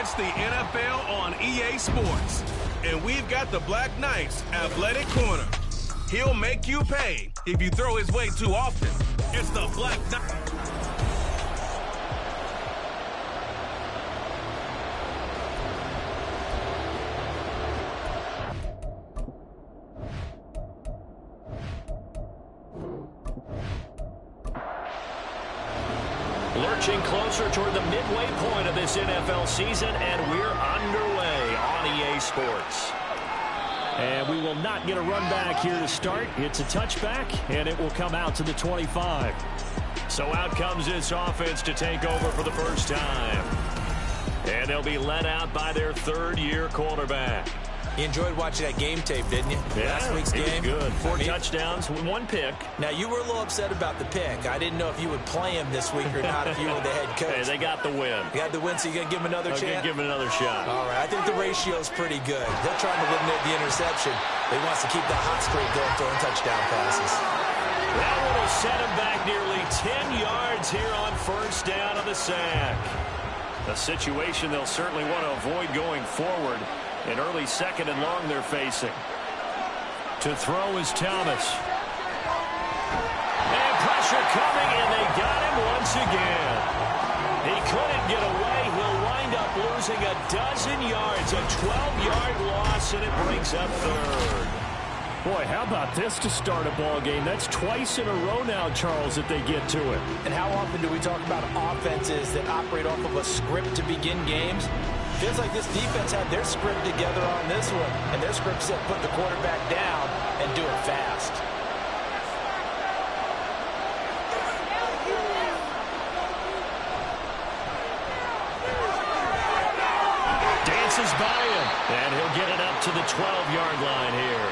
It's the NFL on EA Sports. And we've got the Black Knights Athletic Corner. He'll make you pay if you throw his way too often. It's the Black Knights. Lurching closer toward the midway point of this NFL season, and we're underway on EA Sports. And we will not get a run back here to start. It's a touchback, and it will come out to the 25. So out comes this offense to take over for the first time. And they'll be led out by their third-year quarterback. You enjoyed watching that game tape, didn't you? Yeah, last week's game. Good. Four touchdowns, one pick. Now, you were a little upset about the pick. I didn't know if you would play him this week or not if you were the head coach. Hey, they got the win. You got the win, so you're going to give him another chance? I'm going to give him another shot. All right. I think the ratio's pretty good. He'll try to eliminate the interception, but he wants to keep that hot streak going, throwing touchdown passes. That one will set him back nearly 10 yards here on first down of the sack. A situation they'll certainly want to avoid going forward. An early second and long they're facing. To throw is Thomas. And pressure coming, and they got him once again. He couldn't get away. He'll wind up losing a dozen yards. A 12-yard loss, and it brings up third. Boy, how about this to start a ball game? That's twice in a row now, Charles, that they get to it. And how often do we talk about offenses that operate off of a script to begin games? Feels like this defense had their script together on this one, and their script said put the quarterback down and do it fast. Dances by him, and he'll get it up to the 12-yard line here.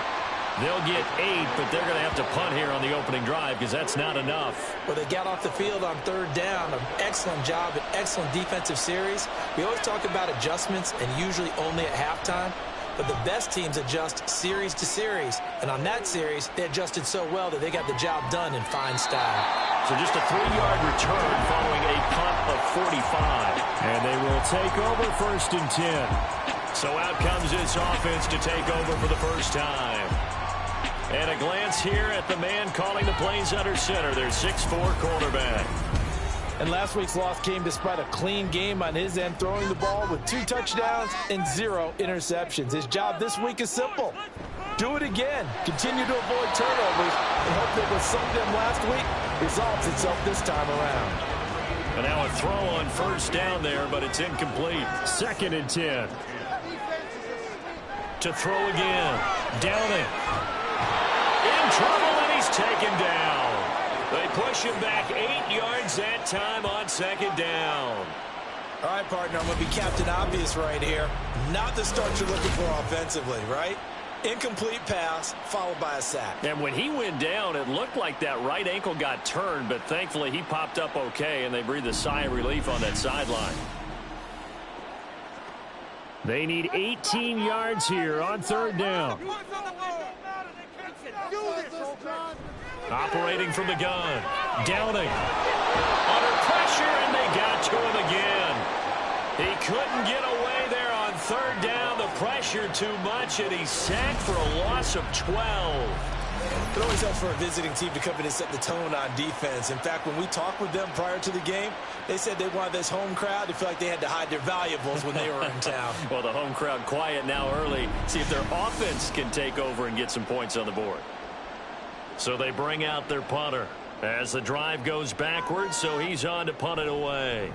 They'll get 8, but they're going to have to punt here on the opening drive because that's not enough. Well, they got off the field on third down. An excellent job, an excellent defensive series. We always talk about adjustments and usually only at halftime. But the best teams adjust series to series. And on that series, they adjusted so well that they got the job done in fine style. So just a 3-yard return following a punt of 45. And they will take over first and 10. So out comes this offense to take over for the first time. And a glance here at the man calling the plays under center, their 6'4" quarterback. And last week's loss came despite a clean game on his end, throwing the ball with 2 touchdowns and 0 interceptions. His job this week is simple. Do it again. Continue to avoid turnovers and hope that what sunk them last week resolves itself this time around. And now a throw on first down there, but it's incomplete. Second and 10. To throw again. Downing. In trouble, and he's taken down. They push him back 8 yards that time on second down. All right, partner, I'm going to be Captain Obvious right here. Not the start you're looking for offensively, right? Incomplete pass, followed by a sack. And when he went down, it looked like that right ankle got turned, but thankfully he popped up okay, and they breathed a sigh of relief on that sideline. They need 18 yards here on third down. Operating from the gun. Downing. Under pressure, and they got to him again. He couldn't get away there on third down. The pressure too much, and he's sacked for a loss of 12. It always helps for a visiting team to come in and set the tone on defense. In fact, when we talked with them prior to the game, they said they wanted this home crowd to feel like they had to hide their valuables when they were in town. Well, the home crowd quiet now early. See if their offense can take over and get some points on the board. So they bring out their punter as the drive goes backwards, so he's on to punt it away.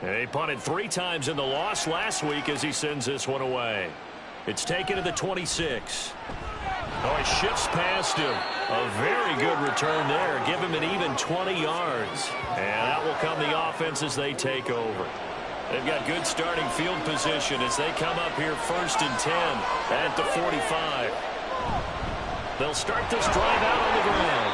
And he punted 3 times in the loss last week as he sends this one away. It's taken to the 26. Oh, he shifts past him. A very good return there. Give him an even 20 yards. And out will come the offense as they take over. They've got good starting field position as they come up here first and 10 at the 45. They'll start this drive out on the ground.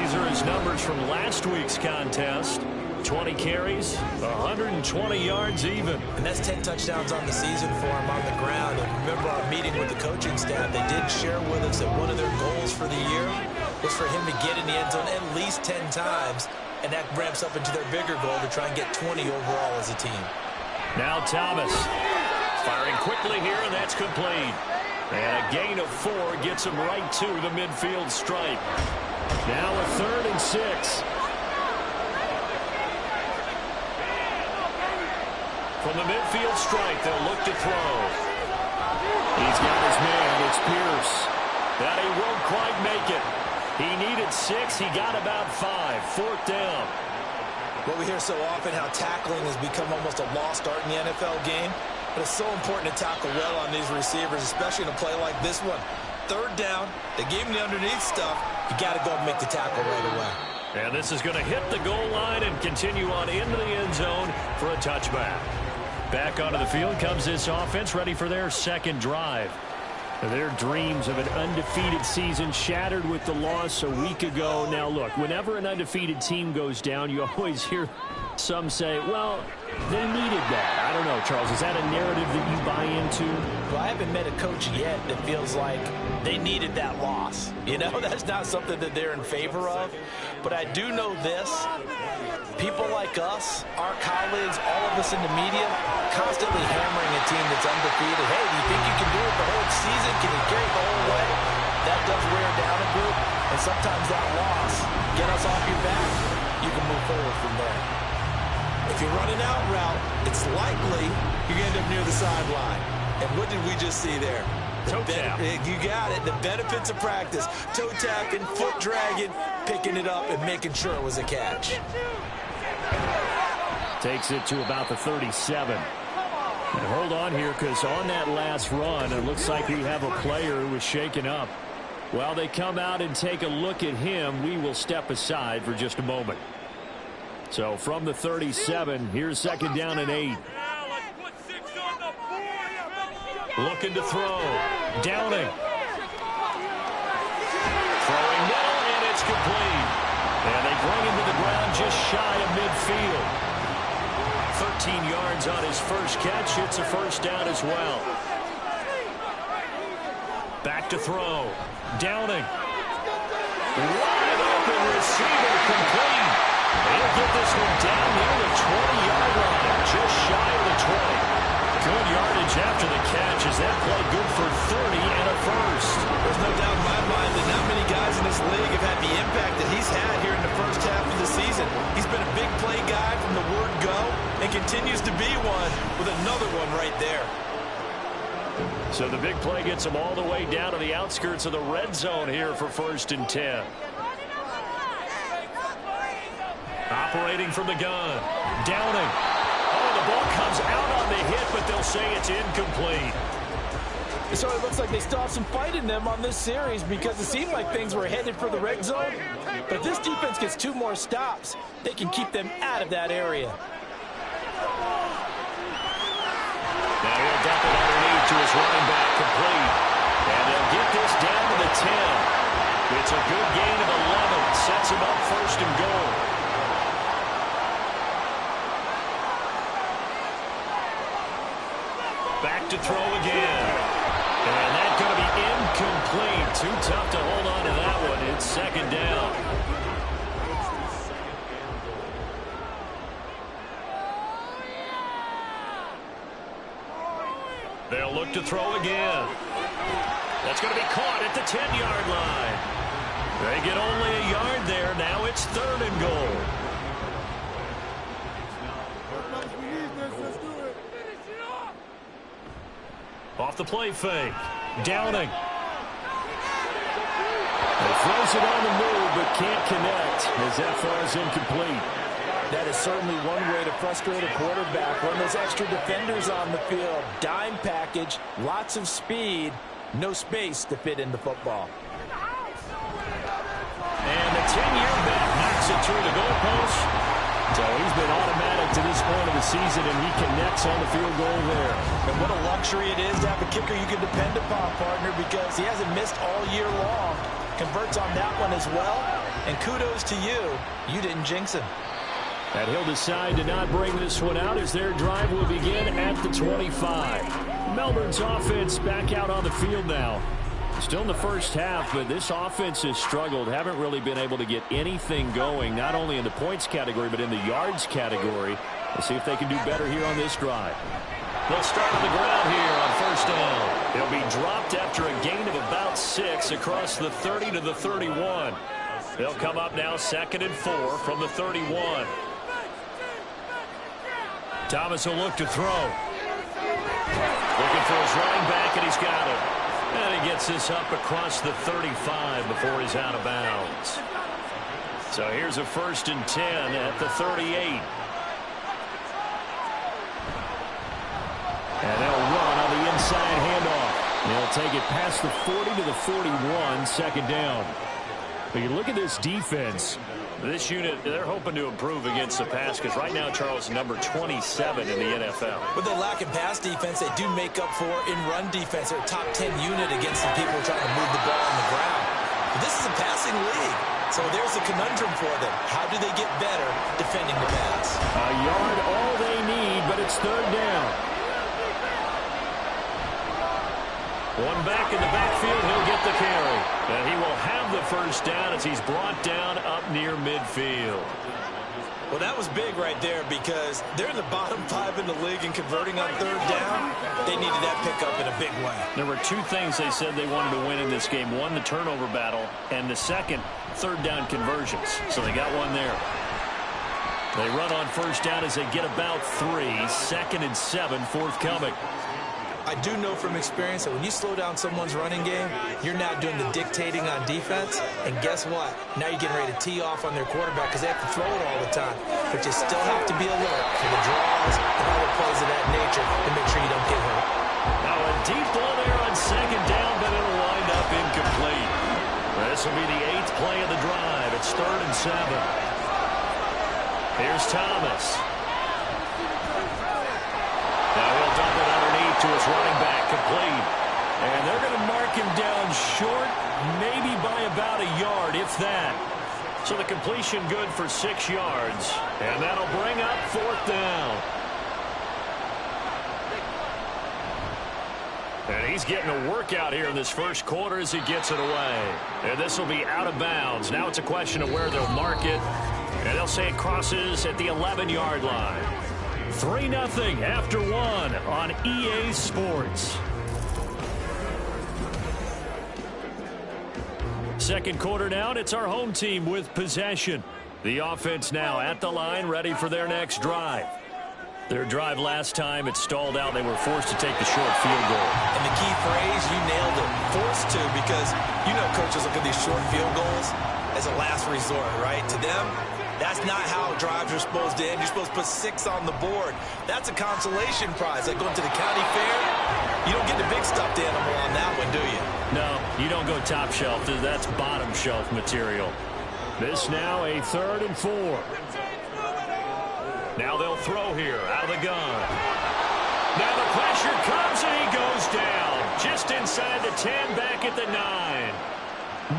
These are his numbers from last week's contest. 20 carries, 120 yards even. And that's 10 touchdowns on the season for him on the ground. And remember our meeting with the coaching staff, they did share with us that one of their goals for the year was for him to get in the end zone at least 10 times. And that ramps up into their bigger goal to try and get 20 overall as a team. Now Thomas firing quickly here, and that's complete. And a gain of 4 gets him right to the midfield stripe. Now a 3rd and 6. From the midfield stripe, they'll look to throw. He's got his man. It's Pierce. But he won't quite make it. He needed 6. He got about 5. 4th down. Well, we hear so often how tackling has become almost a lost art in the NFL game. But it's so important to tackle well on these receivers, especially in a play like this one. 3rd down. They gave him the underneath stuff. You got to go and make the tackle right away. And this is going to hit the goal line and continue on into the end zone for a touchback. Back onto the field comes this offense, ready for their 2nd drive. Their dreams of an undefeated season shattered with the loss a week ago. Now, look, whenever an undefeated team goes down, you always hear some say, well, they needed that. I don't know, Charles. Is that a narrative that you buy into? Well, I haven't met a coach yet that feels like they needed that loss. You know, that's not something that they're in favor of. But I do know this. People like us, our colleagues, all of us in the media, constantly hammering a team that's undefeated. Hey, do you think you can do it the whole season? Can you carry it the whole way? That does wear down a bit. And sometimes that loss, get us off your back, you can move forward from there. If you're running out route, it's likely you're going to end up near the sideline. And what did we just see there? Toe tap. You got it. The benefits of practice. Toe tapping, foot dragging, picking it up, and making sure it was a catch. Takes it to about the 37. And hold on here, because on that last run, it looks like we have a player who was shaken up. While they come out and take a look at him, we will step aside for just a moment. So from the 37, here's 2nd down and 8. Looking to throw. Downing. Throwing middle, and it's complete. And they bring him to the ground just shy of midfield. 13 yards on his first catch. It's a 1st down as well. Back to throw. Downing. Wide open receiver, complete. He'll get this one down near the 20-yard line, just shy of the 20. Good yardage after the catch. Is that play good for 30 and a 1st? There's no doubt in my mind that not many guys in this league have had the impact that he's had here in the first half of the season. He's been a big play guy from the word go and continues to be one with another one right there. So the big play gets him all the way down to the outskirts of the red zone here for 1st and 10. Operating from the gun. Downing. Oh, the ball comes out on the hit, but they'll say it's incomplete. So it looks like they still have some fight in them on this series because it seemed like things were headed for the red zone. But if this defense gets 2 more stops, they can keep them out of that area. Now he'll dump it underneath to his running back, complete. And they'll get this down to the 10. It's a good gain of 11. Sets him up 1st and goal. Back to throw again. And that's going to be incomplete. Too tough to hold on to that one. It's 2nd down. They'll look to throw again. That's going to be caught at the 10-yard line. They get only a yard there. Now it's 3rd and goal. Off the play fake. Downing. He throws it on the move, but can't connect as that far is incomplete. That is certainly one way to frustrate a quarterback. When there's extra defenders on the field, dime package, lots of speed, no space to fit in the football. And the 10-year back knocks it through the goalpost. So he's been automatic to this point of the season, and he connects on the field goal there. And what a luxury it is to have a kicker you can depend upon, partner, because he hasn't missed all year long. Converts on that one as well. And kudos to you. You didn't jinx him. And he'll decide to not bring this one out as their drive will begin at the 25. Melbourne's offense back out on the field now. Still in the first half, but this offense has struggled. Haven't really been able to get anything going, not only in the points category, but in the yards category. Let's see if they can do better here on this drive. They'll start on the ground here on first down. He'll be dropped after a gain of about 6 across the 30 to the 31. They'll come up now 2nd and 4 from the 31. Thomas will look to throw. Looking for his running back, and he's got it. And he gets this up across the 35 before he's out of bounds. So here's a 1st and 10 at the 38. And they'll run on the inside handoff. They'll take it past the 40 to the 41, 2nd down. But you look at this defense. This unit, they're hoping to improve against the pass because right now, Charles, number 27 in the NFL. With they lack in pass defense, they do make up for in run defense. They're a top 10 unit against some people trying to move the ball on the ground. But this is a passing league. So there's a conundrum for them. How do they get better defending the pass? A yard all they need, but it's 3rd down. One back in the backfield, he'll get the carry. And he will have the 1st down as he's brought down up near midfield. Well, that was big right there because they're in the bottom 5 in the league and converting on 3rd down. They needed that pickup in a big way. There were 2 things they said they wanted to win in this game. One, the turnover battle, and the second, 3rd down conversions. So they got one there. They run on 1st down as they get about 3. 2nd and 7 forthcoming. I do know from experience that when you slow down someone's running game, you're now doing the dictating on defense. And guess what? Now you're getting ready to tee off on their quarterback because they have to throw it all the time. But you still have to be alert for the draws and other plays of that nature to make sure you don't get hurt. Now a deep ball there on 2nd down, but it'll wind up incomplete. This will be the 8th play of the drive. It's 3rd and 7. Here's Thomas. Now he'll dump it underneath to his running back, complete. And they're going to mark him down short, maybe by about a yard, if that. So the completion good for 6 yards. And that'll bring up 4th down. And he's getting a workout here in this 1st quarter as he gets it away. And this will be out of bounds. Now it's a question of where they'll mark it. And they'll say it crosses at the 11-yard line. 3-0 after 1 on EA Sports. 2nd quarter now, and it's our home team with possession. The offense now at the line, ready for their next drive. Their drive last time, it stalled out. They were forced to take the short field goal. And the key phrase, you nailed it, forced to, because you know coaches look at these short field goals as a last resort, right? To them, that's not how drives are supposed to end. You're supposed to put 6 on the board. That's a consolation prize. Like going to the county fair, you don't get the big stuffed animal on that one, do you? No, you don't go top shelf. That's bottom shelf material. This now a 3rd and 4. Now they'll throw here out of the gun. Now the pressure comes and he goes down. Just inside the 10, back at the 9.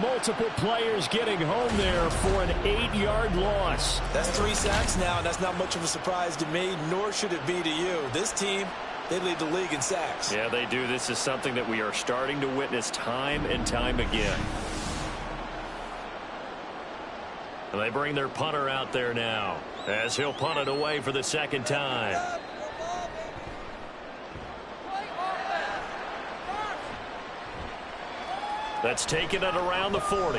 Multiple players getting home there for an 8-yard loss. That's 3 sacks now, and that's not much of a surprise to me, nor should it be to you. This team, they lead the league in sacks. Yeah, they do. This is something that we are starting to witness time and time again. And they bring their punter out there now as he'll punt it away for the 2nd time. That's taken it around the 40.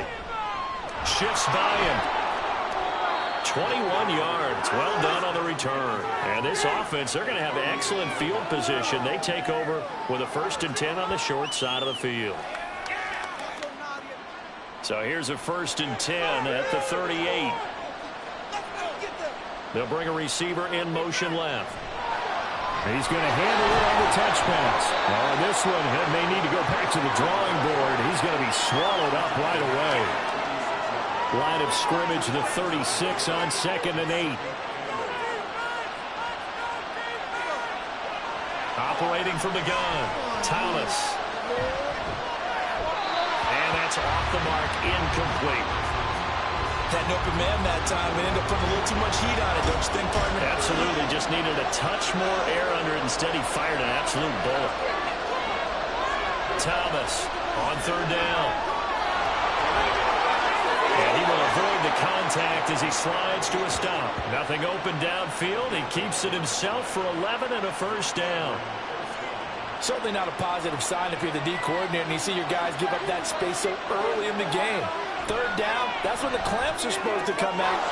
Shifts by him. 21 yards. Well done on the return. And this offense, they're going to have excellent field position. They take over with a 1st and 10 on the short side of the field. So here's a 1st and 10 at the 38. They'll bring a receiver in motion left. He's going to handle it on the touch pass. On this one, he may need to go back to the drawing board. He's going to be swallowed up right away. Line of scrimmage, the 36 on 2nd and 8. Operating from the gun, Thomas. And that's off the mark, incomplete. Had an open man that time and ended up putting a little too much heat on it, don't you think, partner? Absolutely. Just needed a touch more air under it. Instead, he fired an absolute bullet. Thomas on 3rd down. And he will avoid the contact as he slides to a stop. Nothing open downfield. He keeps it himself for 11 and a first down. Certainly not a positive sign if you're the D coordinator and you see your guys give up that space so early in the game. Third down, that's when the clamps are supposed to come out.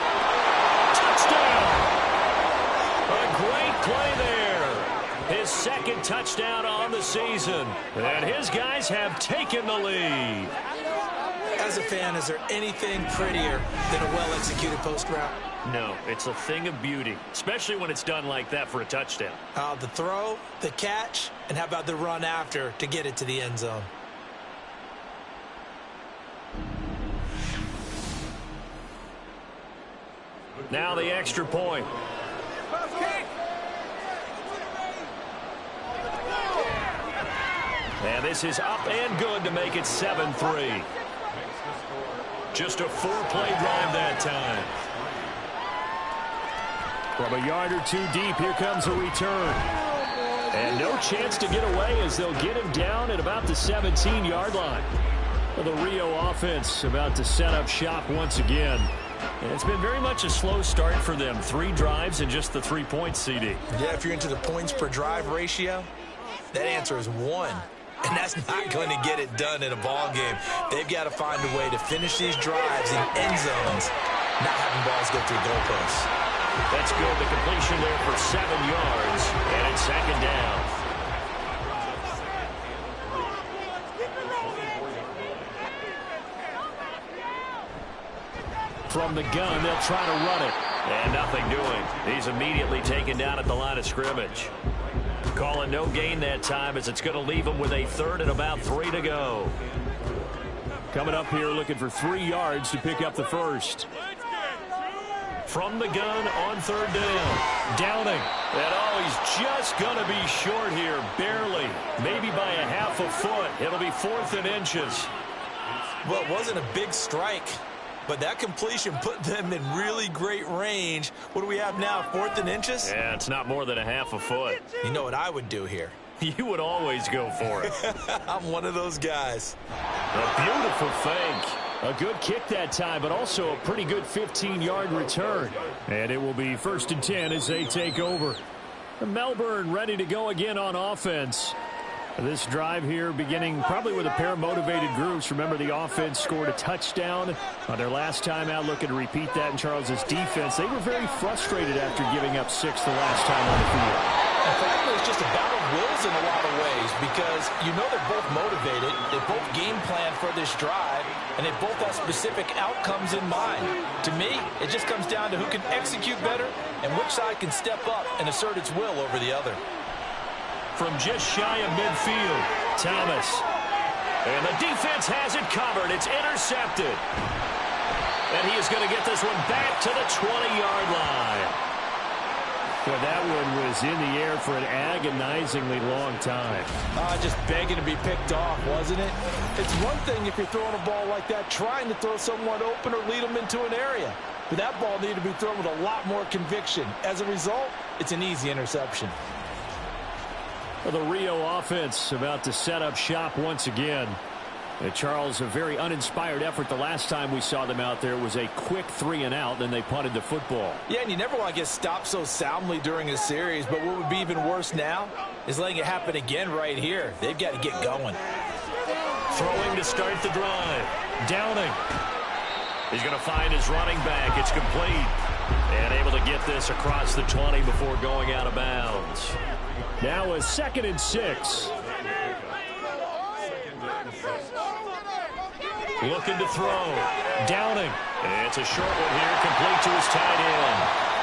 Touchdown! A great play there. His second touchdown on the season. And his guys have taken the lead. As a fan, is there anything prettier than a well-executed post route? No, it's a thing of beauty, especially when it's done like that for a touchdown. The throw, the catch, and how about the run after to get it to the end zone? Now the extra point. And this is up and good to make it 7-3. Just a 4-play drive that time. From a yard or two deep, here comes a return. And no chance to get away as they'll get him down at about the 17-yard line. The Rio offense about to set up shop once again. And it's been very much a slow start for them. 3 drives and just the 3 points, CD. Yeah, if you're into the points per drive ratio, that answer is 1. And that's not going to get it done in a ball game. They've got to find a way to finish these drives in end zones, not having balls go through goalposts. That's good. The completion there for 7 yards, and it's second down. From the gun, they'll try to run it. And nothing doing. He's immediately taken down at the line of scrimmage. Calling no gain that time as it's going to leave him with a third and about 3 to go. Coming up here looking for 3 yards to pick up the first. From the gun on third down. Downing. And he's just going to be short here. Barely. Maybe by a half a foot. It'll be 4th and inches. Well, it wasn't a big strike, but that completion put them in really great range. What do we have now, 4th and inches? Yeah, it's not more than a half a foot. You know what I would do here? You would always go for it. I'm one of those guys. A beautiful fake. A good kick that time, but also a pretty good 15-yard return. And it will be 1st and 10 as they take over. Melbourne ready to go again on offense. This drive here beginning probably with a pair of motivated groups. Remember, the offense scored a touchdown on their last time out. Looking to repeat that in Charles's defense. They were very frustrated after giving up 6 the last time on the field. And frankly, it's just a battle of wills in a lot of ways because you know they're both motivated. They both game plan for this drive, and they both have specific outcomes in mind. To me, it just comes down to who can execute better and which side can step up and assert its will over the other. From just shy of midfield, Thomas. And the defense has it covered. It's intercepted. And he is going to get this one back to the 20-yard line. Well, that one was in the air for an agonizingly long time. Just begging to be picked off, wasn't it? It's one thing if you're throwing a ball like that, trying to throw someone open or lead them into an area. But that ball needed to be thrown with a lot more conviction. As a result, it's an easy interception. Well, the Rio offense about to set up shop once again. Charles, a very uninspired effort the last time we saw them out there was a quick 3 and out, then they punted the football. Yeah, and you never want to get stopped so soundly during a series, but what would be even worse now is letting it happen again right here. They've got to get going. Throwing to start the drive. Downing. He's going to find his running back. It's complete. And able to get this across the 20 before going out of bounds. Now a 2nd and 6. Looking to throw. Downing. It's a short one here, complete to his tight end.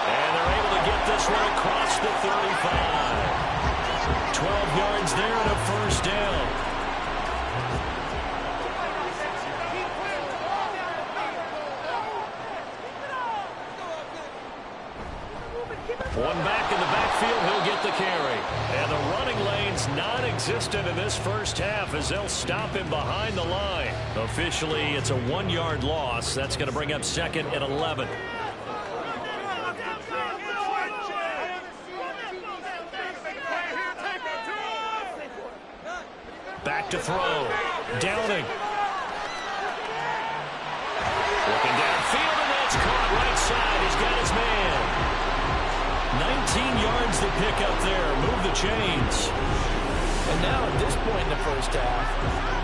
And they're able to get this one across the 35. 12 yards there and a first down. One back in the backfield, he'll get the carry. And the running lane's non-existent in this first half as they'll stop him behind the line. Officially, it's a 1-yard loss. That's going to bring up 2nd and 11. Back to throw. Downing. Looking downfield. yards to pick up there. Move the chains. And now at this point in the first half,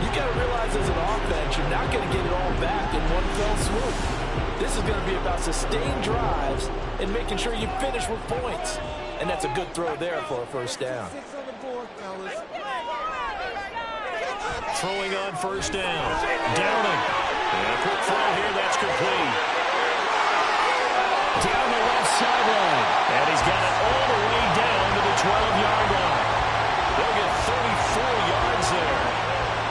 you got to realize as an offense, you're not going to get it all back in one fell swoop. This is going to be about sustained drives and making sure you finish with points. And that's a good throw there for a first down. Throwing on first down. Downing. And a quick throw here. That's complete. Down the left sideline. And he's got it all the way down to the 12-yard line. They'll get 34 yards there.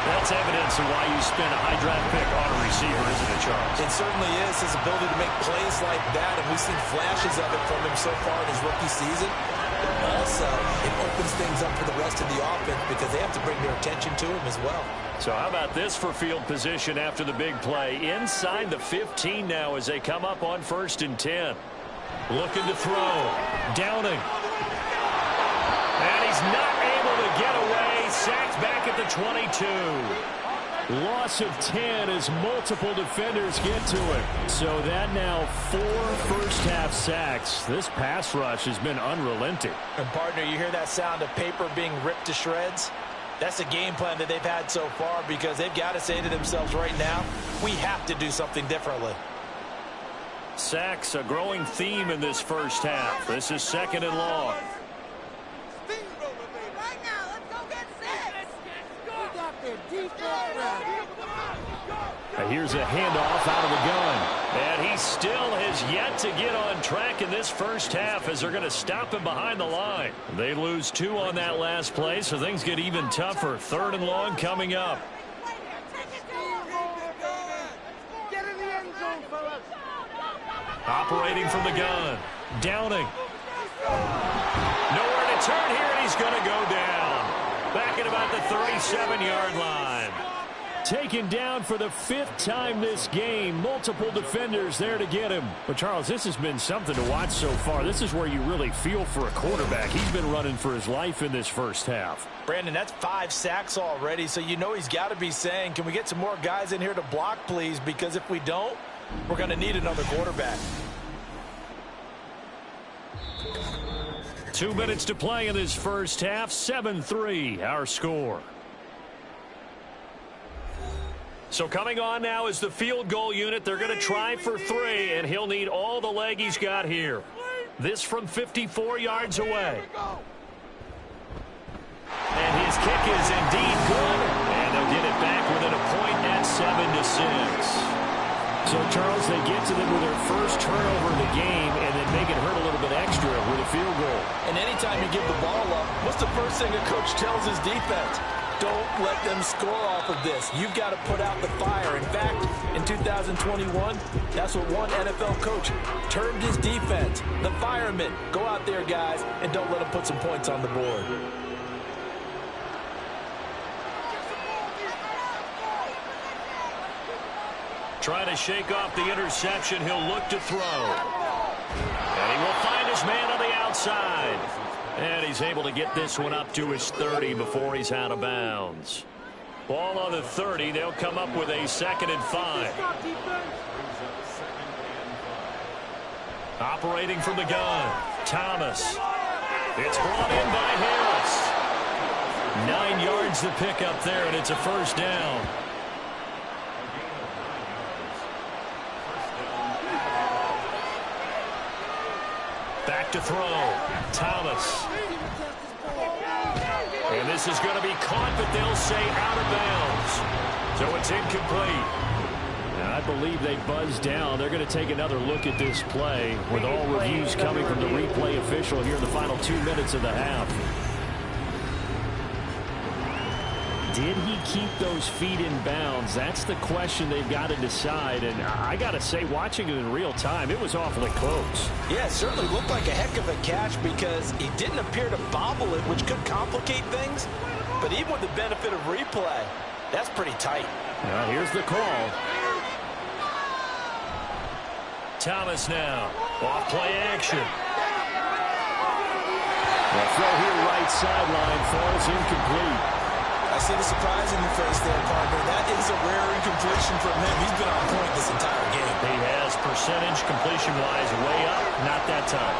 That's evidence of why you spend a high draft pick on a receiver, isn't it, Charles? It certainly is, his ability to make plays like that, and we've seen flashes of it from him so far in his rookie season. Also, it opens things up for the rest of the offense because they have to bring their attention to him as well. So how about this for field position after the big play? Inside the 15 now as they come up on 1st and 10. Looking to throw. Downing. And he's not able to get away. Sacked back at the 22. Loss of 10 as multiple defenders get to it. So that now 4 first-half sacks. This pass rush has been unrelenting. And, partner, you hear that sound of paper being ripped to shreds? That's the game plan that they've had so far because they've got to say to themselves right now, we have to do something differently. Sacks, a growing theme in this first half. This is 2nd and long. Here's a handoff out of the gun. And he still has yet to get on track in this first half as they're going to stop him behind the line. They lose 2 on that last play, so things get even tougher. 3rd and long coming up. Operating from the gun. Downing. Nowhere to turn here, and he's going to go down. Back at about the 37-yard line. Taken down for the 5th time this game. Multiple defenders there to get him. But, Charles, this has been something to watch so far. This is where you really feel for a quarterback. He's been running for his life in this first half. Brandon, that's 5 sacks already, so you know he's got to be saying, can we get some more guys in here to block, please? Because if we don't, we're going to need another quarterback. 2 minutes to play in this first half. 7-3, our score. So coming on now is the field goal unit. They're going to try for 3, and he'll need all the leg he's got here. This from 54 yards away. And his kick is indeed good, and they'll get it back within a point at 7-6. So, Charles, they get to them with their first turnover of the game and then make it hurt a little bit extra with a field goal. And anytime you give the ball up, what's the first thing a coach tells his defense? Don't let them score off of this. You've got to put out the fire. In fact, in 2021, that's what one NFL coach termed his defense. The firemen. Go out there, guys, and don't let them put some points on the board. Trying to shake off the interception. He'll look to throw. And he will find his man on the outside. And he's able to get this one up to his 30 before he's out of bounds. Ball on the 30. They'll come up with a 2nd and 5. Operating from the gun. Thomas. It's brought in by Harris. 9 yards to pick up there, and it's a first down. Back to throw. Thomas. And this is going to be caught, but they'll say out of bounds. So it's incomplete. And I believe they buzzed down. They're going to take another look at this play with all reviews coming from the replay official here in the final 2 minutes of the half. Did he keep those feet in bounds? That's the question they've got to decide. And I got to say, watching it in real time, it was awfully close. Yeah, it certainly looked like a heck of a catch because he didn't appear to bobble it, which could complicate things. But even with the benefit of replay, that's pretty tight. Here's the call. Thomas now. Off play action. The throw here right sideline falls incomplete. I see the surprise in your face there, partner. That is a rare incompletion from him. He's been on point this entire game. He has percentage completion-wise way up. Not that time.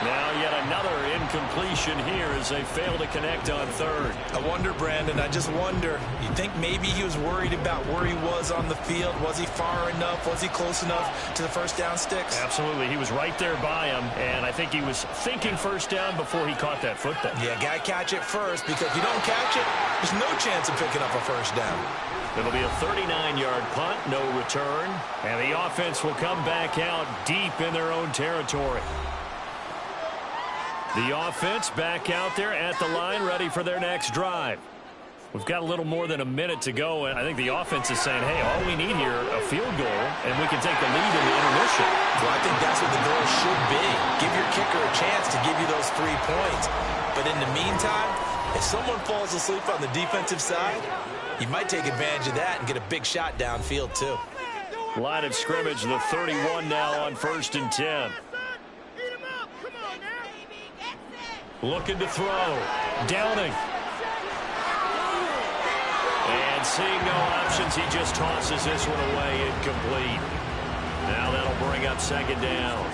Now yet another incompletion here as they fail to connect on third. I wonder, Brandon, I just wonder, you think maybe he was worried about where he was on the field? Was he far enough? Was he close enough to the first down sticks? Absolutely. He was right there by him, and I think he was thinking first down before he caught that football. Yeah, got to catch it first, because if you don't catch it, there's no chance of picking up a first down. It'll be a 39-yard punt, no return, and the offense will come back out deep in their own territory. The offense back out there at the line, ready for their next drive. We've got a little more than a minute to go, and I think the offense is saying, hey, all we need here, a field goal, and we can take the lead in the intermission. Well, I think that's what the goal should be. Give your kicker a chance to give you those 3 points. But in the meantime, if someone falls asleep on the defensive side, you might take advantage of that and get a big shot downfield, too. Line of scrimmage, the 31 now on 1st and 10. Looking to throw. Downing. And seeing no options, he just tosses this one away, incomplete. Now that'll bring up 2nd down.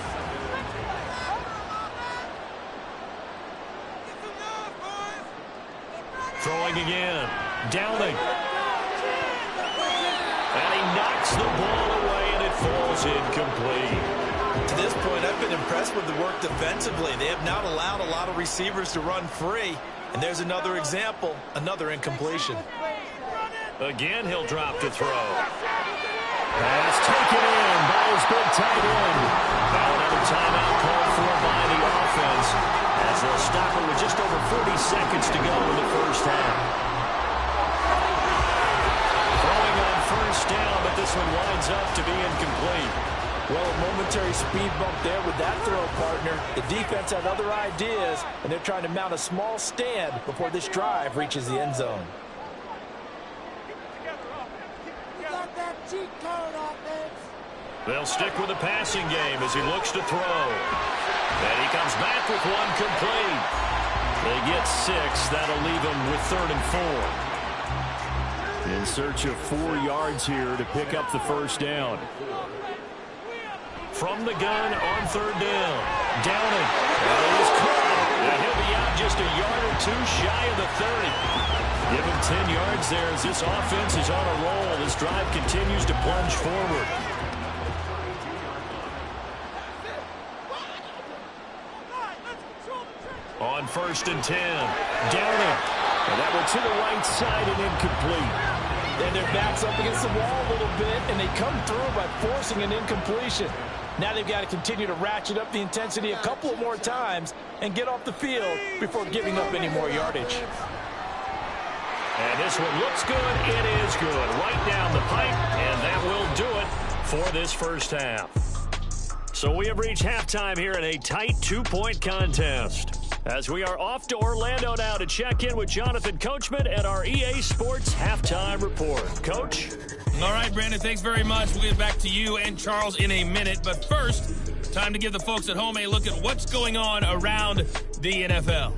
Throwing again. Downing. And he knocks the ball away, and it falls incomplete. To this point, I've been impressed with the work defensively. They have not allowed a lot of receivers to run free. And there's another example, another incompletion. Again, he'll drop to throw. Pass taken in by his big tight end. Now another timeout called for by the offense, as they'll stop it with just over 40 seconds to go in the first half. Throwing on 1st down, but this one winds up to be incomplete. Well, a momentary speed bump there with that throw, partner. The defense had other ideas, and they're trying to mount a small stand before this drive reaches the end zone. They'll stick with the passing game as he looks to throw. And he comes back with one complete. They get 6. That'll leave them with 3rd and 4. In search of 4 yards here to pick up the first down. From the gun on 3rd down. Downing. And it is caught. And he'll be out just a yard or 2 shy of the 30. Give him 10 yards there as this offense is on a roll. This drive continues to plunge forward. On 1st and 10. Downing. And that one to the right side and incomplete. And their back's up against the wall a little bit, and they come through by forcing an incompletion. Now they've got to continue to ratchet up the intensity a couple of more times and get off the field before giving up any more yardage. And this one looks good. It is good. Right down the pipe, and that will do it for this first half. So we have reached halftime here in a tight 2-point contest, as we are off to Orlando now to check in with Jonathan Coachman at our EA Sports Halftime Report. Coach? All right, Brandon, thanks very much. We'll get back to you and Charles in a minute. But first, time to give the folks at home a look at what's going on around the NFL.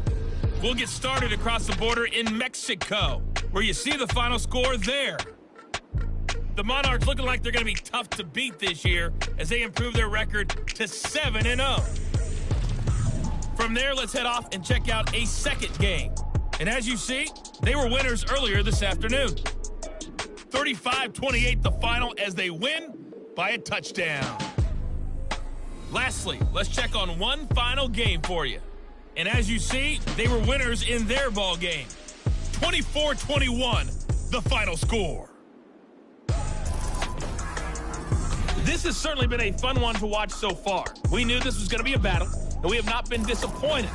We'll get started across the border in Mexico, where you see the final score there. The Monarchs looking like they're going to be tough to beat this year as they improve their record to 7-0. From there, let's head off and check out a second game. And as you see, they were winners earlier this afternoon. 35-28 the final as they win by a touchdown. Lastly, let's check on one final game for you. And as you see, they were winners in their ball game. 24-21, the final score. This has certainly been a fun one to watch so far. We knew this was going to be a battle, and we have not been disappointed.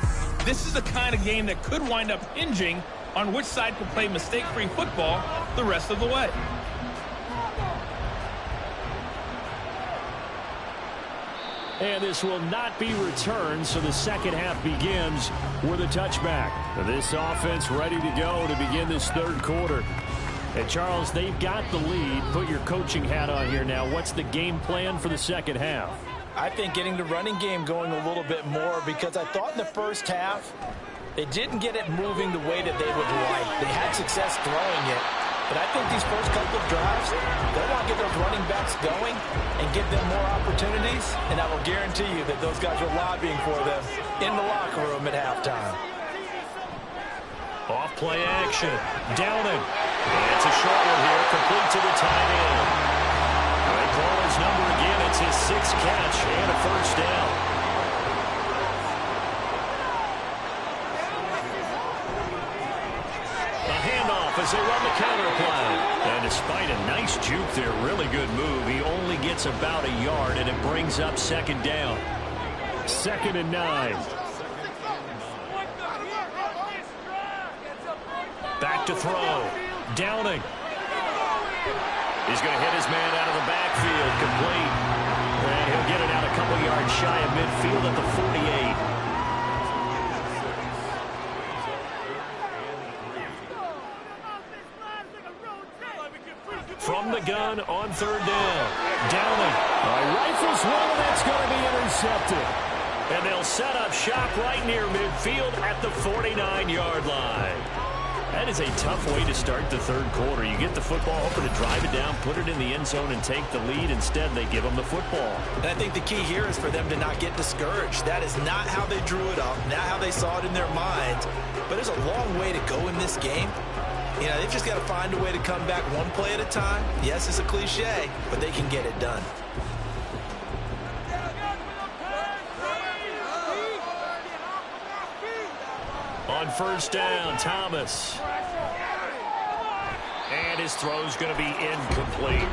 This is the kind of game that could wind up hinging on which side can play mistake-free football the rest of the way. And this will not be returned, so the second half begins with a touchback. This offense ready to go to begin this third quarter. And, Charles, they've got the lead. Put your coaching hat on here now. What's the game plan for the second half? I think getting the running game going a little bit more, because I thought in the first half they didn't get it moving the way that they would like. They had success throwing it, But I think these first couple of drives, they'll want to get those running backs going and give them more opportunities. And I will guarantee you that those guys are lobbying for them in the locker room at halftime. Off play action. Downing. It's a short one here, complete to the tight end. They call his number again. It's his 6th catch and a first down. As they run the counter play. And despite a nice juke there, really good move, he only gets about a yard, and it brings up 2nd down. 2nd and 9. Back to throw. Downing. He's going to hit his man out of the backfield, complete. And he'll get it out a couple yards shy of midfield at the 48. From the gun on 3rd down. Downing. Rifles one, that's going to be intercepted. And they'll set up shop right near midfield at the 49-yard line. That is a tough way to start the 3rd quarter. You get the football, hoping to drive it down, put it in the end zone, and take the lead. Instead, they give them the football. And I think the key here is for them to not get discouraged. That is not how they drew it up, not how they saw it in their minds. But there's a long way to go in this game. You know, they've just got to find a way to come back one play at a time. Yes, it's a cliche, but they can get it done. On 1st down, Thomas. And his throw's going to be incomplete.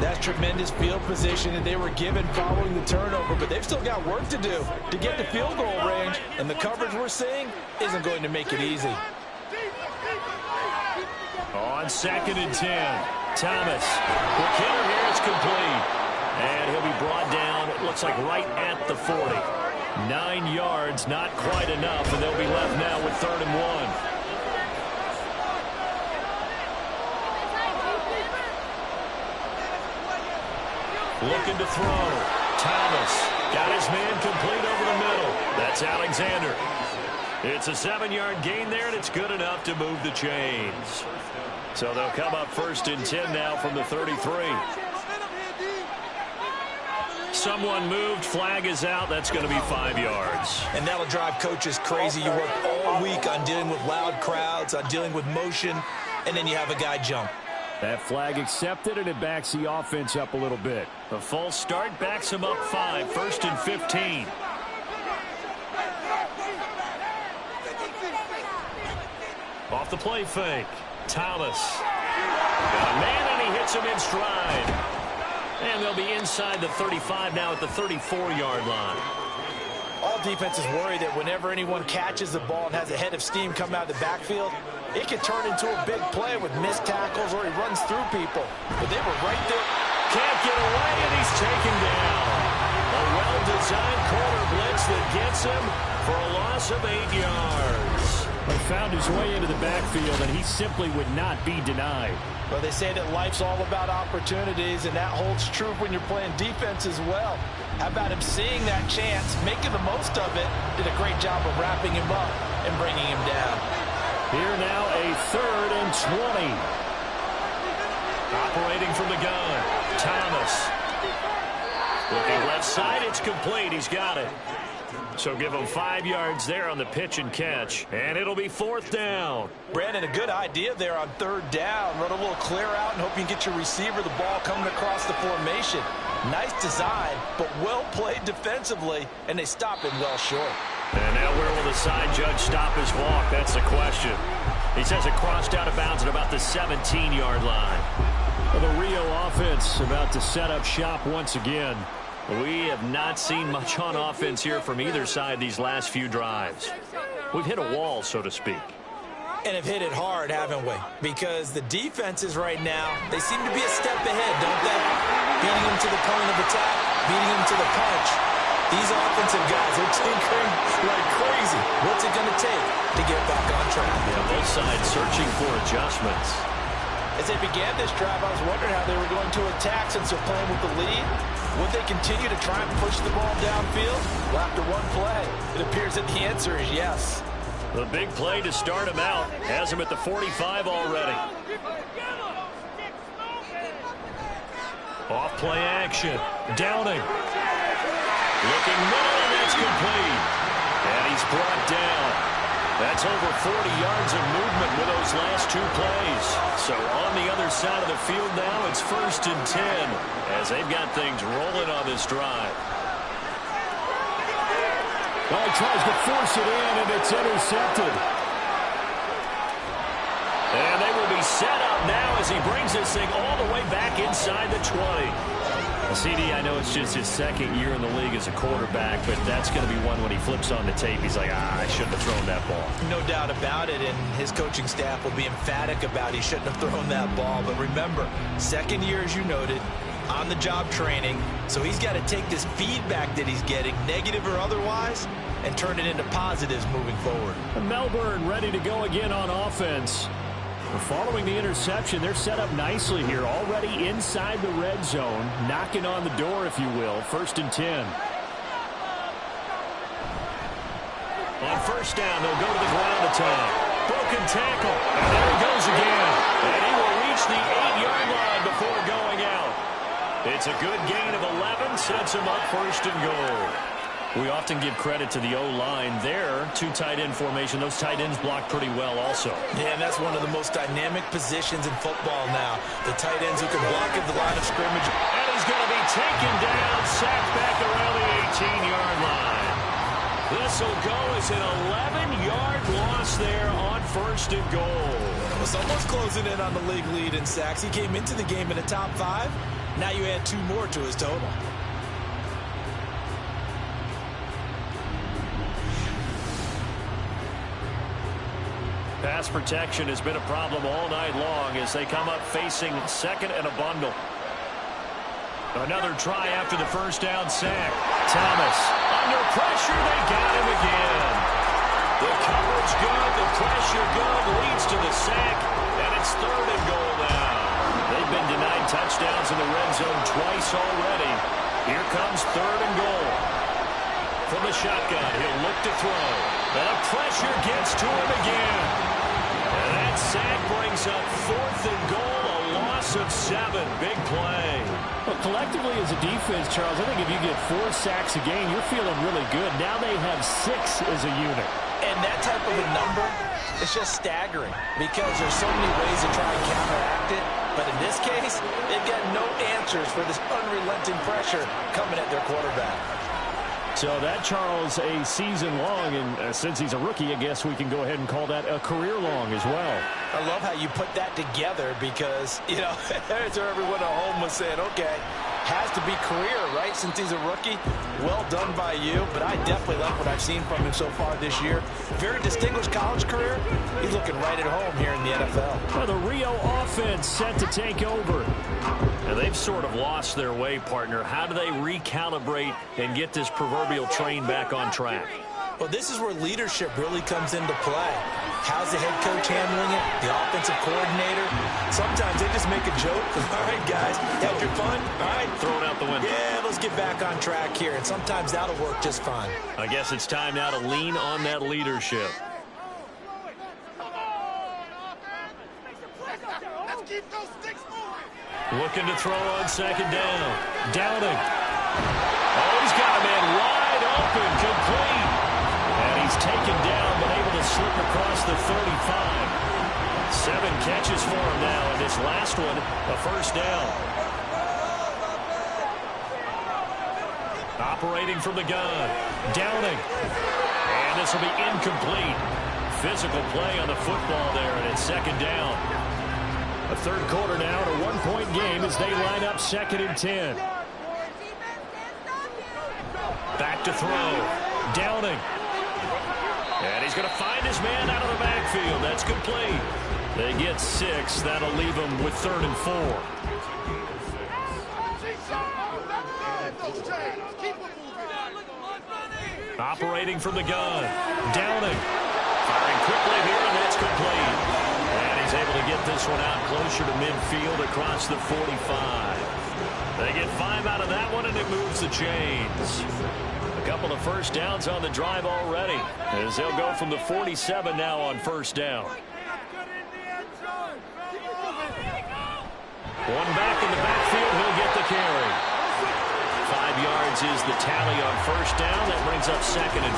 That's tremendous field position that they were given following the turnover, but they've still got work to do to get the field goal range, and the coverage we're seeing isn't going to make it easy. On 2nd and 10, Thomas. Quick hitter here, it's complete. And he'll be brought down, it looks like right at the 40. 9 yards, not quite enough, and they'll be left now with 3rd and 1. Looking to throw. Thomas got his man complete over the middle. That's Alexander. It's a 7-yard gain there, and it's good enough to move the chains. So they'll come up 1st and 10 now from the 33. Someone moved, flag is out. That's going to be 5 yards. And that'll drive coaches crazy. You work all week on dealing with loud crowds, on dealing with motion, and then you have a guy jump. That flag accepted, and it backs the offense up a little bit. The false start backs him up 5, 1st and 15. Off the play fake. Thomas. Got a man, and he hits him in stride. And they'll be inside the 35 now at the 34-yard line. All defenses worry that whenever anyone catches the ball and has a head of steam come out of the backfield, it could turn into a big play with missed tackles or he runs through people. But they were right there. Can't get away, and he's taken down. A well-designed corner blitz that gets him for a loss of 8 yards. He found his way into the backfield, and he simply would not be denied. Well, they say that life's all about opportunities, and that holds true when you're playing defense as well. How about him seeing that chance, making the most of it, did a great job of wrapping him up and bringing him down. Here now a 3rd and 20. Operating from the gun, Thomas. Looking left side, it's complete. He's got it. So give him 5 yards there on the pitch and catch. And it'll be 4th down. Brandon, a good idea there on 3rd down. Run a little clear out and hope you can get your receiver the ball coming across the formation. Nice design, but well played defensively, and they stop him well short. And now where will the side judge stop his walk? That's the question. He says it crossed out of bounds at about the 17-yard line. Well, the Rio offense about to set up shop once again. We have not seen much on offense here from either side these last few drives. We've hit a wall, so to speak. And have hit it hard, haven't we? Because the defenses right now, they seem to be a step ahead, don't they? Beating them to the point of attack, beating them to the punch. These offensive guys are tinkering like crazy. What's it going to take to get back on track? Yeah, both sides searching for adjustments. As they began this drive, I was wondering how they were going to attack since they're playing with the lead. Would they continue to try and push the ball downfield? Well, after one play, it appears that the answer is yes. The big play to start him out. Has him at the 45 already. Off play action. Downing. Looking middle, and that's complete. And he's brought down. That's over 40 yards of movement with those last two plays. So on the other side of the field now, it's 1st and 10 as they've got things rolling on this drive. Well, he tries to force it in, and it's intercepted. And they will be set up now as he brings this thing all the way back inside the 20. CD, I know it's just his second year in the league as a quarterback, but that's going to be one when he flips on the tape. He's like, I shouldn't have thrown that ball. No doubt about it, and his coaching staff will be emphatic about he shouldn't have thrown that ball. But remember, second year, as you noted, on-the-job training, so he's got to take this feedback that he's getting, negative or otherwise, and turn it into positives moving forward. Melbourne ready to go again on offense. Following the interception, they're set up nicely here, already inside the red zone, knocking on the door, if you will. 1st and 10. On first down, they'll go to the ground attack. Broken tackle, and there he goes again. And he will reach the 8-yard line before going out. It's a good gain of 11, sets him up 1st and goal. We often give credit to the O-line there. 2 tight end formation. Those tight ends block pretty well also. Yeah, and that's one of the most dynamic positions in football now. The tight ends who can block at the line of scrimmage. And he's going to be taken down, sacked back around the 18-yard line. This will go as an 11-yard loss there on 1st and goal. Well, someone's closing in on the league lead in sacks. He came into the game in the top 5. Now you add 2 more to his total. Pass protection has been a problem all night long as they come up facing second and a bundle. Another try after the first down sack. Thomas under pressure. They got him again. The coverage good. The pressure good. Leads to the sack. And it's 3rd and goal now. They've been denied touchdowns in the red zone twice already. Here comes 3rd and goal. From the shotgun, he'll look to throw. And the pressure gets to him again. And that sack brings up 4th and goal, a loss of 7. Big play. Well, collectively as a defense, Charles, I think if you get 4 sacks a game, you're feeling really good. Now they have 6 as a unit. And that type of a number, it's just staggering because there's so many ways to try and counteract it. But in this case, they've got no answers for this unrelenting pressure coming at their quarterback. So that, Charles, a season long, and since he's a rookie, I guess we can go ahead and call that a career long as well. I love how you put that together because, you know, there's where everyone at home was saying, okay, has to be career, right, since he's a rookie. Well done by you, but I definitely like what I've seen from him so far this year. Very distinguished college career. He's looking right at home here in the NFL. Well, the Rio offense set to take over. And they've sort of lost their way, partner. How do they recalibrate and get this proverbial train back on track? Well, this is where leadership really comes into play. How's the head coach handling it? The offensive coordinator? Sometimes they just make a joke. All right, guys, had your fun? All right. Throw it out the window. Yeah, let's get back on track here. And sometimes that'll work just fine. I guess it's time now to lean on that leadership. Looking to throw on second down. Downing. Oh, he's got a man wide open, complete. And he's taken down, but able to slip across the 35. 7 catches for him now, and this last one, a first down. Operating from the gun. Downing. And this will be incomplete. Physical play on the football there, and it's second down. A third quarter now, and a 1-point game as they line up 2nd and 10. Back to throw. Downing. And he's going to find his man out of the backfield. That's complete. They get 6. That'll leave them with 3rd and 4. Operating from the gun. Downing. Firing quickly here, and that's complete. And he's able to get this one out closer to midfield across the 45. They get 5 out of that one, and it moves the chains. A Couple of first downs on the drive already, as they'll go from the 47 now on first down. One back in the backfield, he'll get the carry. 5 yards is the tally on first down. That brings up 2nd and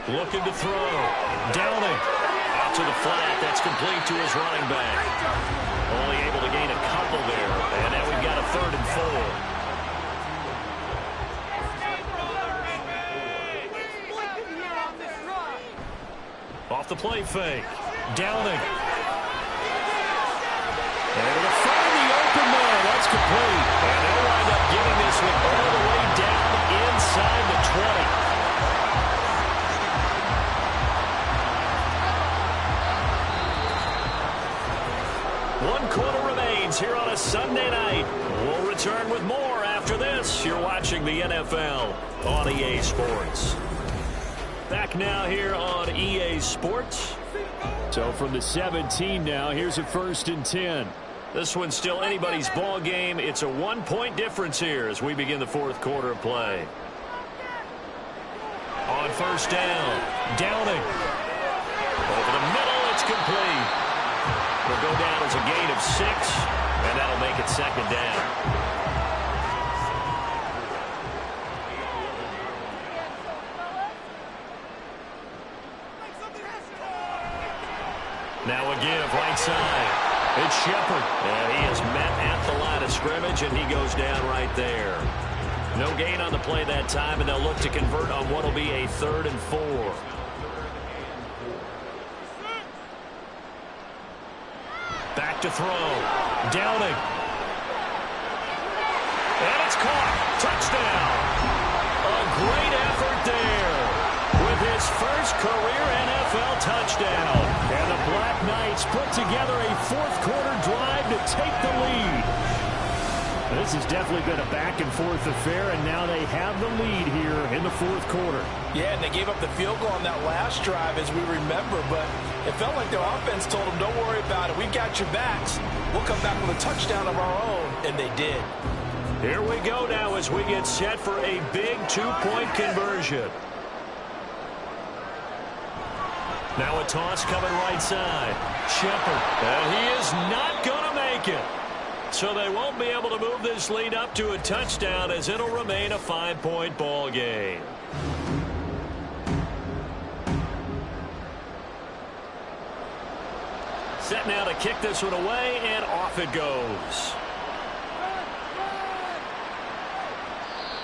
5. Looking to throw. Downing. Out to the flat. That's complete to his running back. Only able to gain a couple there. And now we've got a 3rd and 4. Off the play fake. Downing. And to find the open man. That's complete. And they'll wind up giving this one all the way down inside the 20. 1 quarter remains here on a Sunday night. We'll return with more after this. You're watching the NFL on EA Sports. Back now here on EA Sports. So from the 17 now, here's a 1st and 10. This one's still anybody's ball game. It's a 1-point difference here as we begin the 4th quarter of play. On first down, Downing. Over the middle, it's complete. Will go down as a gain of 6, and that'll make it 2nd down. Now a give right side. It's Shepard. And he is met at the line of scrimmage, and he goes down right there. No gain on the play that time, and they'll look to convert on what will be a 3rd and 4. Back to throw. Downing. And it's caught. Touchdown. A great effort there with his first career NFL touchdown. And the Black Knights put together a 4th quarter drive to take the lead. This has definitely been a back-and-forth affair, and now they have the lead here in the 4th quarter. Yeah, and they gave up the field goal on that last drive, as we remember, but it felt like their offense told them, don't worry about it. We've got your backs. We'll come back with a touchdown of our own, and they did. Here we go now as we get set for a big 2-point conversion. Now a toss coming right side. Shepard, and he is not going to make it. So they won't be able to move this lead up to a touchdown as it'll remain a 5-point ball game. Set now to kick this one away, and off it goes.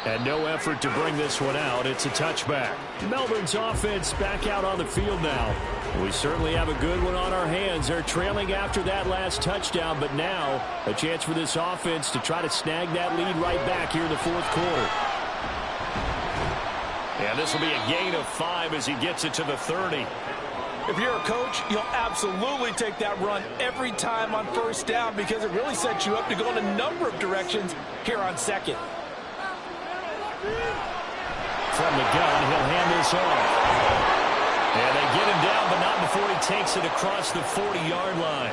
And no effort to bring this one out. It's a touchback. Melbourne's offense back out on the field now. We certainly have a good one on our hands. They're trailing after that last touchdown, but now a chance for this offense to try to snag that lead right back here in the 4th quarter. And this will be a gain of 5 as he gets it to the 30. If you're a coach, you'll absolutely take that run every time on first down because it really sets you up to go in a number of directions here on 2nd. From the gun, he'll hand this off. And they get him down, but not before he takes it across the 40-yard line.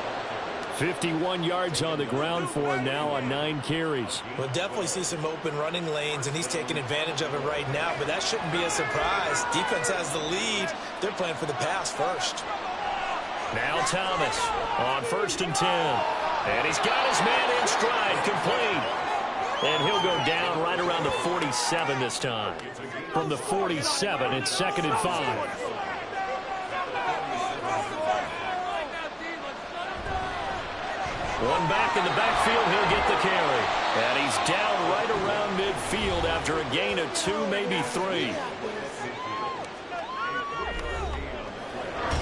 51 yards on the ground for him now on 9 carries. We'll definitely see some open running lanes, and he's taking advantage of it right now, but that shouldn't be a surprise. Defense has the lead. They're playing for the pass first. Now Thomas on 1st and 10. And he's got his man in stride, complete. And he'll go down right around the 47 this time. From the 47, it's 2nd and 5. One back in the backfield, he'll get the carry. And he's down right around midfield after a gain of 2, maybe 3.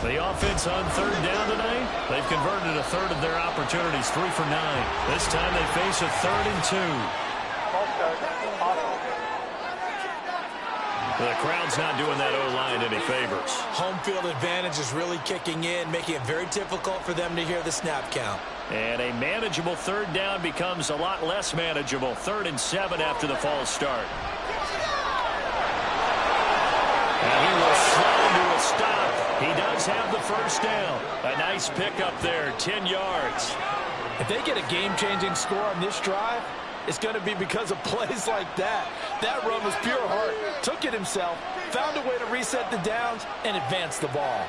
The offense on 3rd down tonight, they've converted a 1/3 of their opportunities, 3 for 9. This time they face a 3rd and 2. The crowd's not doing that O-line any favors. Home field advantage is really kicking in, making it very difficult for them to hear the snap count. And a manageable 3rd down becomes a lot less manageable. 3rd and 7 after the false start. And he will slow to a stop. He does Eagles have the first down. A nice pickup there, 10 yards. If they get a game-changing score on this drive, it's going to be because of plays like that. That run was pure heart. Took it himself, found a way to reset the downs, and advance the ball.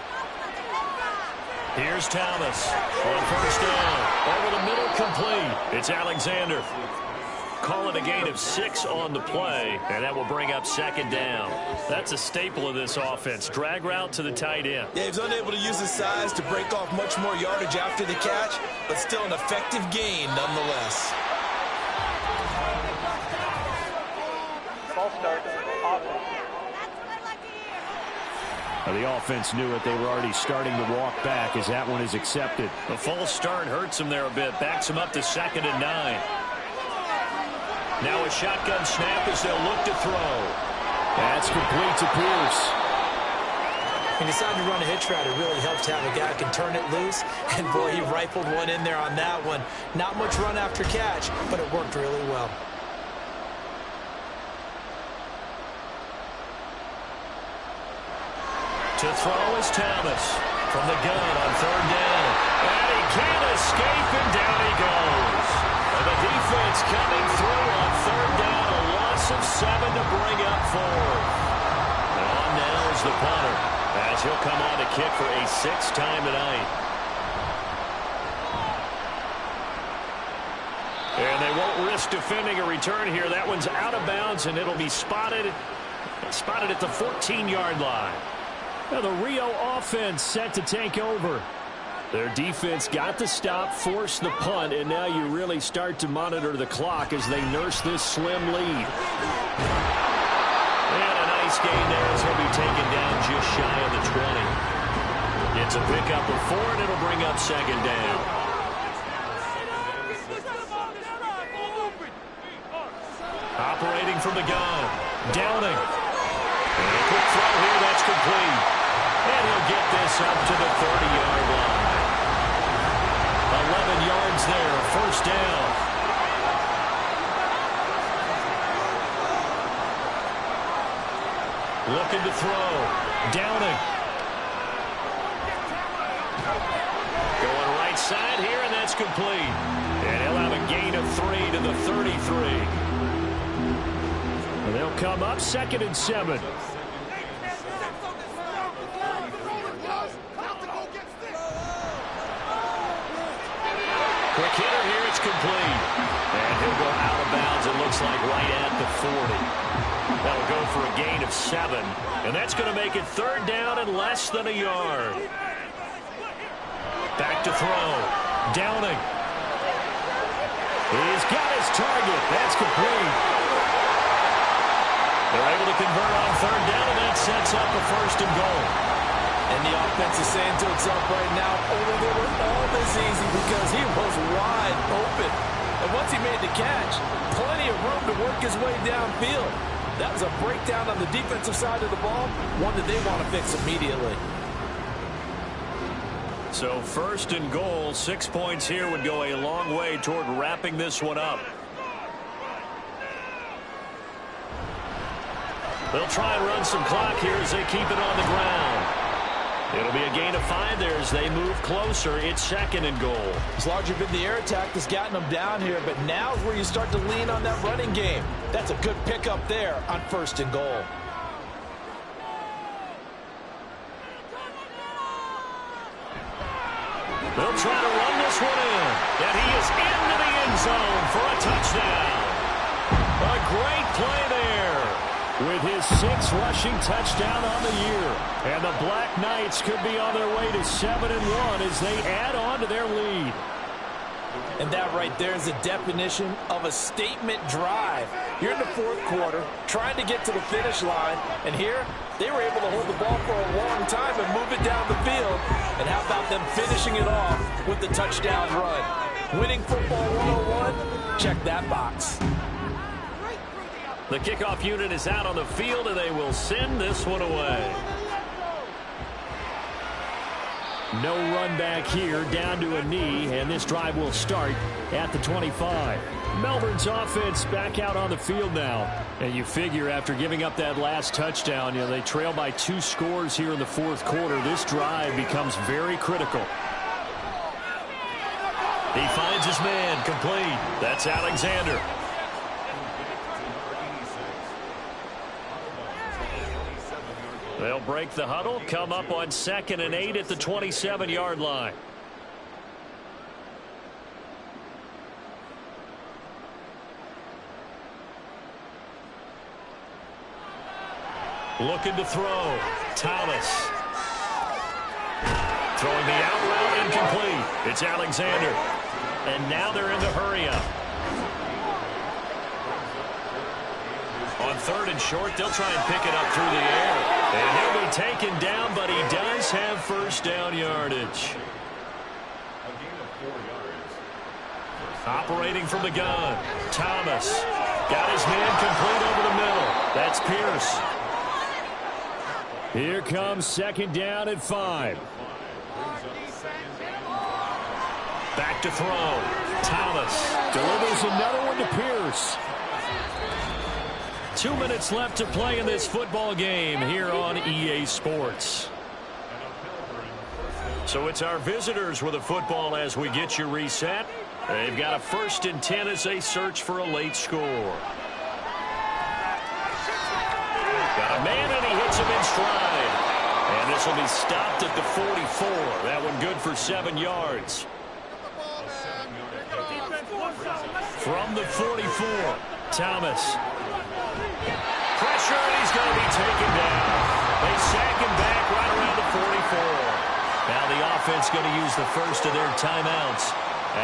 Here's Thomas on first down. Over the middle, complete. It's Alexander. Call it a gain of 6 on the play, and that will bring up second down. That's a staple of this offense. Drag route to the tight end. Yeah, he was unable to use his size to break off much more yardage after the catch, but still an effective gain nonetheless. False start. The offense knew it. They were already starting to walk back as that one is accepted. The false start hurts him there a bit. Backs him up to 2nd and 9. Now a shotgun snap as they'll look to throw. That's complete to Pierce. He decided to run a hitch route. It really helps to have a guy who can turn it loose. And, boy, he rifled one in there on that one. Not much run after catch, but it worked really well. To throw is Thomas from the gun on 3rd down. And he can't escape, and down he goes. And the defense coming through on 3rd down. A loss of 7 to bring up 4th. And on now is the punter, as he'll come on to kick for a 6th time tonight. And they won't risk defending a return here. That one's out of bounds, and it'll be spotted at the 14-yard line. Now the Rio offense set to take over. Their defense got the stop, forced the punt, and now you really start to monitor the clock as they nurse this slim lead. And a nice gain there as he'll be taken down just shy of the 20. It's a pickup of 4, and it'll bring up 2nd down. Operating from the gun. Downing. And a quick throw here, that's complete. And he'll get this up to the 30-yard line. 11 yards there, 1st down. Looking to throw. Downing. Going right side here, and that's complete. And he'll have a gain of 3 to the 33. And they'll come up 2nd and 7. Quick hitter here, it's complete. And he'll go out of bounds, it looks like, right at the 40. That'll go for a gain of 7. And that's going to make it 3rd down and less than a yard. Back to throw. Downing. He's got his target. That's complete. They're able to convert on 3rd down, and that sets up a 1st and goal. And the offense is saying to itself right now, only they were all this easy because he was wide open. And once he made the catch, plenty of room to work his way downfield. That was a breakdown on the defensive side of the ball, one that they want to fix immediately. So 1st and goal, 6 points here would go a long way toward wrapping this one up. They'll try and run some clock here as they keep it on the ground. It'll be a gain of 5 there as they move closer. It's 2nd and goal. It's largely been the air attack that's gotten them down here, but now's where you start to lean on that running game. That's a good pickup there on 1st and goal. They'll try to run this one in. And he is into the end zone for a touchdown. A great play there. With his 6th rushing touchdown on the year. And the Black Knights could be on their way to 7-1 as they add on to their lead. And that right there is the definition of a statement drive. You're in the 4th quarter, trying to get to the finish line. And here, they were able to hold the ball for a long time and move it down the field. And how about them finishing it off with the touchdown run? Winning football 101? Check that box. The kickoff unit is out on the field, and they will send this one away. No run back here, down to a knee, and this drive will start at the 25. Melbourne's offense back out on the field now. And you figure after giving up that last touchdown, they trail by 2 scores here in the fourth quarter. This drive becomes very critical. He finds his man, complete. That's Alexander. They'll break the huddle, come up on 2nd and 8 at the 27-yard line. Looking to throw. Thomas. Throwing the out route, incomplete. It's Alexander. And now they're in the hurry up. On 3rd and short, they'll try and pick it up through the air. And he'll be taken down, but he does have first down yardage. Operating from the gun. Thomas. Got his man complete over the middle. That's Pierce. Here comes 2nd down at 5. Back to throw. Thomas. Delivers another one to Pierce. 2 minutes left to play in this football game here on EA Sports. So it's our visitors with the football as we get you reset. They've got a 1st and 10 as they search for a late score. Got a man and he hits him in stride. And this will be stopped at the 44. That one good for 7 yards. From the 44, Thomas. Pressure, and he's going to be taken down. They sack him back right around the 44. Now the offense going to use the first of their timeouts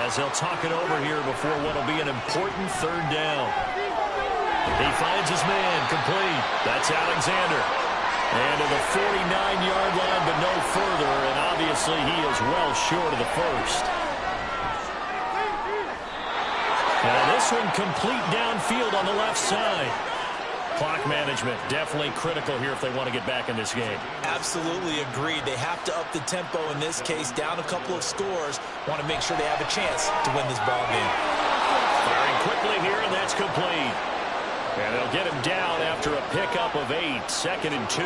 as they'll talk it over here before what will be an important 3rd down. He finds his man, complete. That's Alexander. And to the 49-yard line, but no further, and obviously he is well short of the first. Now this one complete downfield on the left side. Clock management definitely critical here if they want to get back in this game. Absolutely agreed. They have to up the tempo in this case, down a couple of scores. Want to make sure they have a chance to win this ball game. Firing quickly here, and that's complete. And they'll get him down after a pickup of 8, 2nd and 2.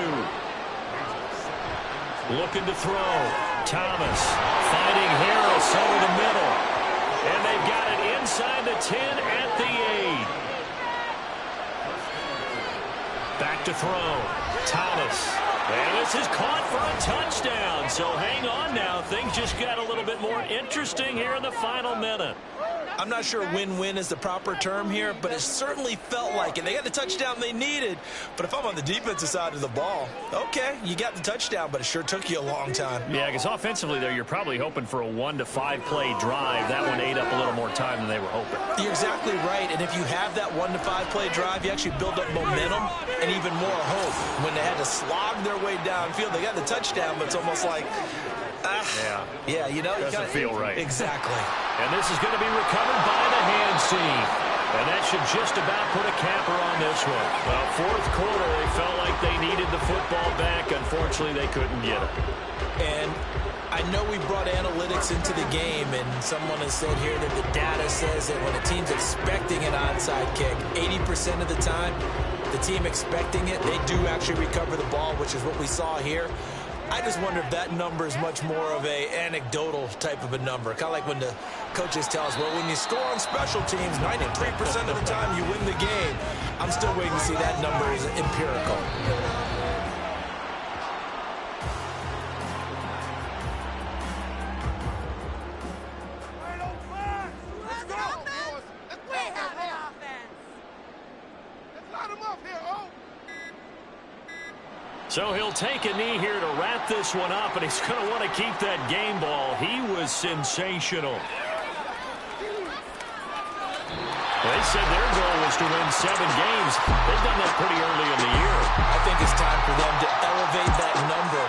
Looking to throw. Thomas finding Harris over the middle. And they've got it inside the 10 at the 8. Back to throw. Thomas. And this is caught for a touchdown. So hang on now. Things just got a little bit more interesting here in the final minute. I'm not sure win-win is the proper term here, but it certainly felt like it. They got the touchdown they needed, but if I'm on the defensive side of the ball, okay, you got the touchdown, but it sure took you a long time. Yeah, because offensively there, you're probably hoping for a 1 to 5 play drive. That one ate up a little more time than they were hoping. You're exactly right, and if you have that 1 to 5 play drive, you actually build up momentum and even more hope. When they had to slog their way downfield, they got the touchdown, but it's almost like, yeah, you know, doesn't feel right. Exactly. And this is going to be recovered by the hands team. And that should just about put a capper on this one. Well, fourth quarter, they felt like they needed the football back. Unfortunately, they couldn't get it. And I know we brought analytics into the game, and someone has said here that the data says that when a team's expecting an onside kick, 80% of the time, the team expecting it, they do actually recover the ball, which is what we saw here. I just wonder if that number is much more of a anecdotal type of a number. Kind of like when the coaches tell us, well, when you score on special teams, 93% of the time you win the game. I'm still waiting to see that number is empirical. So he'll take a knee here to wrap this one up, and he's going to want to keep that game ball. He was sensational. They said their goal was to win 7 games. They've done that pretty early in the year. I think it's time for them to elevate that number